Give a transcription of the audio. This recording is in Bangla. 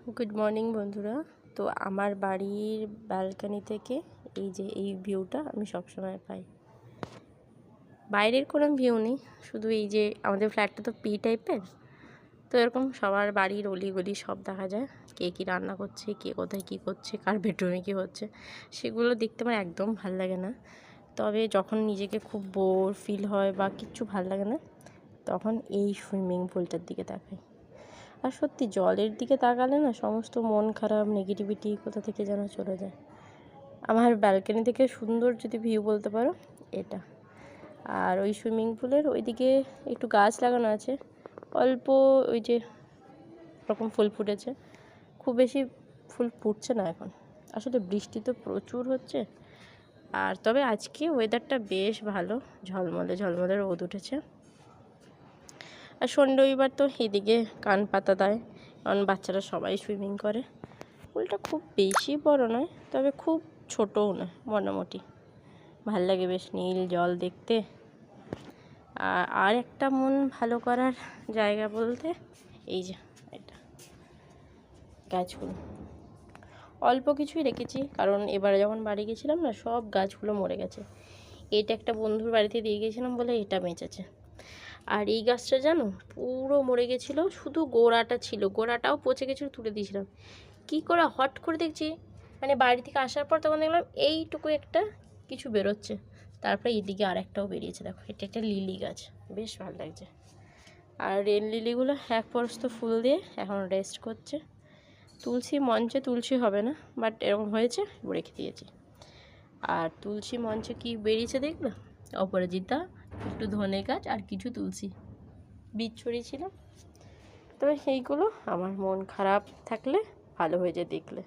গুড মর্নিং বন্ধুরা। তো আমার বাড়ির ব্যালকনি থেকে এই ভিউটা আমি সবসময় পাই। বাইরের কোনো ভিউ নেই, শুধু এই যে আমাদের ফ্ল্যাটটা তো পি টাইপের, তো এরকম সবার বাড়ির অলিগলি সব দেখা যায়। কে কী রান্না করছে, কে কোথায় কী করছে, কার বেডরুমে কী হচ্ছে, সেগুলো দেখতে আমার একদম ভাল লাগে না। তবে যখন নিজেকে খুব বোর ফিল হয় বা কিচ্ছু ভাল লাগে না, তখন এই সুইমিং পুলটার দিকে তাকাই। আর সত্যি জলের দিকে তাকালে না সমস্ত মন খারাপ নেগেটিভিটি কোথা থেকে যেন চলে যায়। আমার ব্যালকনি থেকে সুন্দর যদি ভিউ বলতে পারো এটা। আর ওই সুইমিং পুলের ওইদিকে একটু গাছ লাগানো আছে, অল্প ওই যে রকম ফুল ফুটেছে, খুব বেশি ফুল ফুটছে না এখন, আসলে বৃষ্টি তো প্রচুর হচ্ছে। আর তবে আজকে ওয়েদারটা বেশ ভালো, ঝলমলে ঝলমলে রোদ উঠেছে। আর শনি রবিবার তো এদিকে কান পাতা দেয়, কারণ বাচ্চারা সবাই সুইমিং করে। পুলটা খুব বেশি বড় নয়, তবে খুব ছোটও নয়, মোটামুটি ভাল লাগে বেশ নীল জল দেখতে। আর একটা মন ভালো করার জায়গা বলতে এই যে এটা গাছগুলো অল্প কিছুই রেখেছি, কারণ এবারে যখন বাড়ি গেছিলাম না সব গাছগুলো মরে গেছে। এটা একটা বন্ধুর বাড়িতে দিয়ে গেছিলাম বলে এটা বেঁচেছে। আর এই গাছটা জানো পুরো মরে গেছিলো, শুধু গোড়াটা ছিল, গোড়াটাও পচে গেছিলো, তুলে দিয়েছিলাম। কী করে হট করে দেখছি, মানে বাড়ি থেকে আসার পর তখন দেখলাম এইটুকু একটা কিছু বেরোচ্ছে। তারপরে এইদিকে আর একটাও বেরিয়েছে, দেখো এটা একটা লিলি গাছ, বেশ ভালো লাগছে। আর রেল লিলিগুলো এক পরস্ত ফুল দিয়ে এখন রেস্ট করছে। তুলসী মঞ্চে তুলসী হবে না, বাট এরকম হয়েছে রেখে দিয়েছি। আর তুলসী মঞ্চে কি বেরিয়েছে দেখবে, অপরাজিতা, একটু ধনে গাছ আর কিছু তুলসী বীজ ছড়িয়েছিলাম। তবে সেইগুলো আমার মন খারাপ থাকলে ভালো হয়ে যায় দেখলে।